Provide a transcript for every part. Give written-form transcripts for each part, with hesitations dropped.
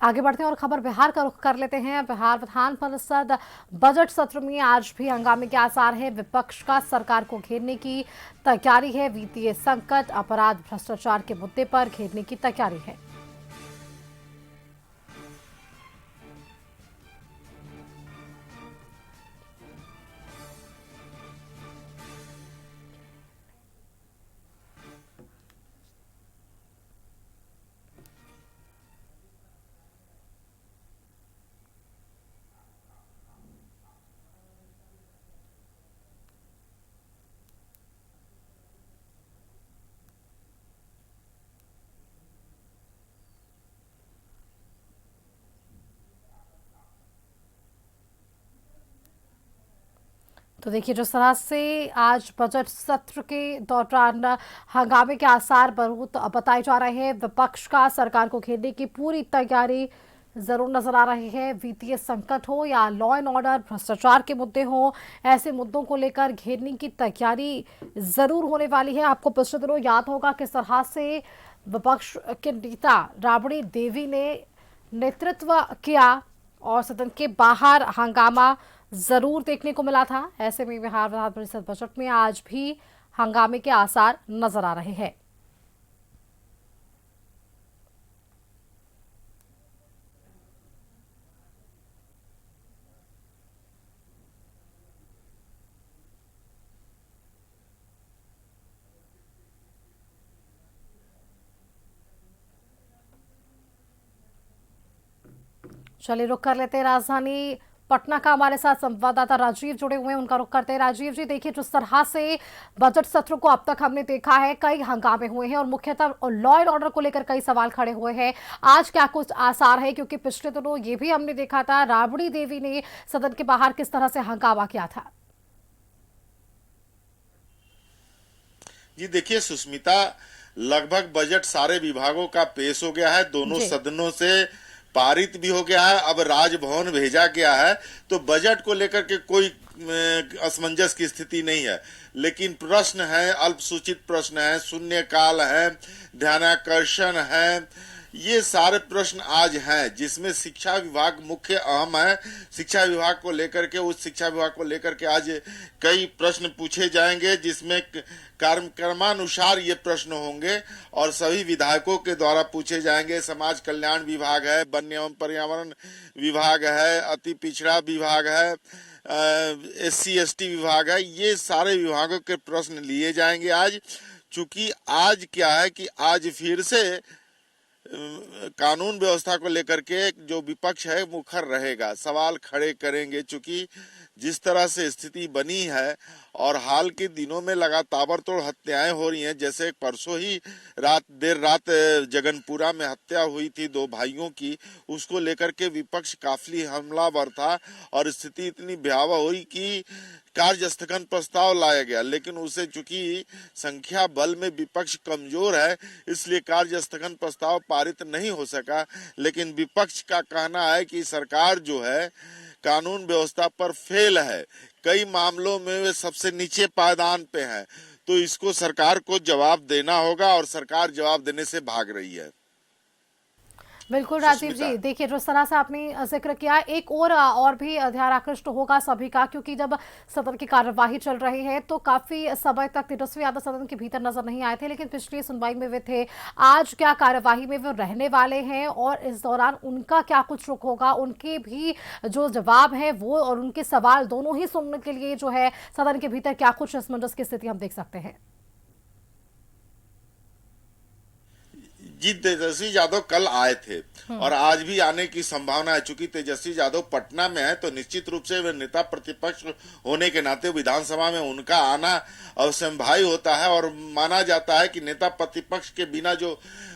आगे बढ़ते हैं और खबर बिहार का रुख कर लेते हैं। बिहार विधान परिषद बजट सत्र में आज भी हंगामे के आसार है। विपक्ष का सरकार को घेरने की तैयारी है। वित्तीय संकट, अपराध, भ्रष्टाचार के मुद्दे पर घेरने की तैयारी है। तो देखिए, जिस तरह से आज बजट सत्र के दौरान हंगामे के आसार बहुत बताए जा रहे हैं। विपक्ष का सरकार को घेरने की पूरी तैयारी जरूर नजर आ रही है। वित्तीय संकट हो या लॉ एंड ऑर्डर, भ्रष्टाचार के मुद्दे हो, ऐसे मुद्दों को लेकर घेरने की तैयारी जरूर होने वाली है। आपको पिछले दिनों याद होगा किस तरह से विपक्ष के नेता राबड़ी देवी ने नेतृत्व किया और सदन के बाहर हंगामा जरूर देखने को मिला था। ऐसे में बिहार विधान परिषद बजट में आज भी हंगामे के आसार नजर आ रहे हैं। चलिए, रुक कर लेते हैं राजधानी पटना का। हमारे साथ संवाददाता राजीव जुड़े हुए हैं, उनका रुख करते हैं। राजीव जी, देखिए, जिस तरह से बजट सत्र को अब तक हमने देखा है, कई हंगामे हुए हैं और मुख्यतः लॉ एंड ऑर्डर को लेकर कई सवाल खड़े हुए हैं। आज क्या कुछ आसार है? क्योंकि पिछले दिनों ये भी हमने देखा था, राबड़ी देवी ने सदन के बाहर किस तरह से हंगामा किया था। जी देखिए सुष्मिता, लगभग बजट सारे विभागों का पेश हो गया है, दोनों जी। सदनों से पारित भी हो गया है, अब राजभवन भेजा गया है। तो बजट को लेकर के कोई असमंजस की स्थिति नहीं है, लेकिन प्रश्न है, अल्पसूचित प्रश्न है, शून्यकाल है, ध्यानाकर्षण है, ये सारे प्रश्न आज हैं, जिसमें शिक्षा विभाग मुख्य अहम है। शिक्षा विभाग को लेकर के, उस शिक्षा विभाग को लेकर के आज कई प्रश्न पूछे जाएंगे, जिसमें क्रमानुसार ये प्रश्न होंगे और सभी विधायकों के द्वारा पूछे जाएंगे। समाज कल्याण विभाग है, वन एवं पर्यावरण विभाग है, अति पिछड़ा विभाग है, SC ST विभाग है, ये सारे विभागों के प्रश्न लिए जाएंगे आज। चूंकि आज क्या है कि आज फिर से कानून व्यवस्था को लेकर के जो विपक्ष है मुखर रहेगा, सवाल खड़े करेंगे। चूंकि जिस तरह से स्थिति बनी है और हाल के दिनों में लगातार ताबड़तोड़ हत्याएं हो रही हैं, जैसे परसों ही देर रात जगनपुरा में हत्या हुई थी 2 भाइयों की, उसको लेकर के विपक्ष काफी हमलावर था और स्थिति इतनी भयावह हुई कि कार्य स्थगन प्रस्ताव लाया गया, लेकिन उसे चूंकि संख्या बल में विपक्ष कमजोर है, इसलिए कार्य स्थगन प्रस्ताव पारित नहीं हो सका। लेकिन विपक्ष का कहना है कि सरकार जो है कानून व्यवस्था पर फेल है, कई मामलों में वे सबसे नीचे पायदान पे है, तो इसको सरकार को जवाब देना होगा और सरकार जवाब देने से भाग रही है। बिल्कुल राजीव सुष्मिता, जी, देखिए, जिस तरह से आपने जिक्र किया, एक और भी ध्यान आकृष्ट होगा सभी का, क्योंकि जब सदन की कार्यवाही चल रही है तो काफी समय तक तेजस्वी यादव सदन के भीतर नजर नहीं आए थे, लेकिन पिछली सुनवाई में वे थे। आज क्या कार्यवाही में वो रहने वाले हैं और इस दौरान उनका क्या कुछ रुख होगा? उनके भी जो जवाब है वो और उनके सवाल दोनों ही सुनने के लिए जो है सदन के भीतर क्या कुछ असमंजस की स्थिति हम देख सकते हैं। जी तेजस्वी यादव कल आए थे और आज भी आने की संभावना है। चूंकि तेजस्वी यादव पटना में है, तो निश्चित रूप से वे नेता प्रतिपक्ष होने के नाते विधानसभा में उनका आना अवश्यंभावी होता है और माना जाता है कि नेता प्रतिपक्ष के बिना जो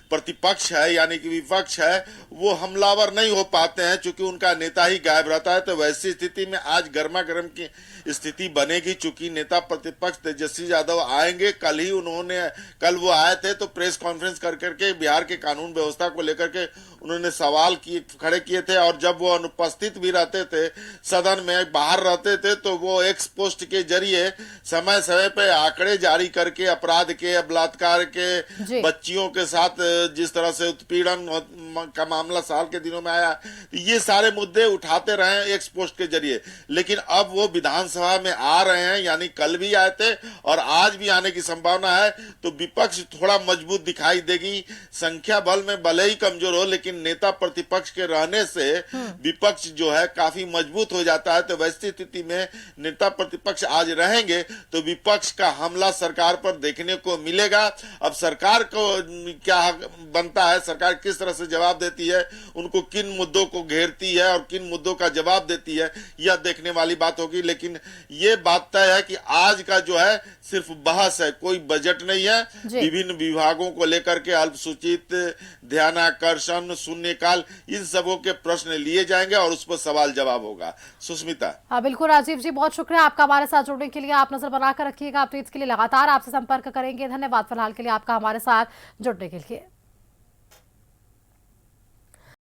प्रतिपक्ष है यानी कि विपक्ष है वो हमलावर नहीं हो पाते हैं, चूंकि उनका नेता ही गायब रहता है। तो वैसी स्थिति में आज गर्मा गर्म की स्थिति बनेगी। चूंकि नेता प्रतिपक्ष तेजस्वी यादव आएंगे, कल वो आए थे तो प्रेस कॉन्फ्रेंस कर करके बिहार के कानून व्यवस्था को लेकर के उन्होंने सवाल खड़े किए थे, और जब वो अनुपस्थित भी रहते थे, सदन में बाहर रहते थे, तो वो एक्स पोस्ट के जरिए समय समय पे आंकड़े जारी करके अपराध के, बलात्कार के, बच्चियों के साथ जिस तरह से उत्पीड़न का मामला साल के दिनों में आया, तो ये सारे मुद्दे उठाते रहे एक्स पोस्ट के जरिए। लेकिन अब वो विधानसभा में आ रहे हैं, यानी कल भी आए थे और आज भी आने की संभावना है, तो विपक्ष थोड़ा मजबूत दिखाई देगी। संख्या बल में भले ही कमजोर हो, लेकिन नेता प्रतिपक्ष के रहने से विपक्ष जो है काफी मजबूत हो जाता है। तो वैसी स्थिति में नेता प्रतिपक्ष आज रहेंगे तो विपक्ष का हमला सरकार पर देखने को मिलेगा। अब सरकार को क्या बनता है, सरकार किस तरह से जवाब देती है, उनको किन मुद्दों को घेरती है और किन मुद्दों का जवाब देती है, यह देखने वाली बात होगी। लेकिन ये बात तय है कि आज का जो है सिर्फ बहस है, कोई बजट नहीं है। विभिन्न विभागों को लेकर के अल्पसूचित, ध्यानाकर्षण, शून्यकाल, इन सबों के प्रश्न लिए जाएंगे और उस पर सवाल जवाब होगा। सुष्मिता। हाँ बिल्कुल राजीव जी, बहुत शुक्रिया आपका हमारे साथ जुड़ने के लिए। आप नजर बनाकर रखिएगा, अपडेट्स के लिए लगातार आपसे संपर्क करेंगे। धन्यवाद फिलहाल के लिए आपका हमारे साथ जुड़ने के लिए।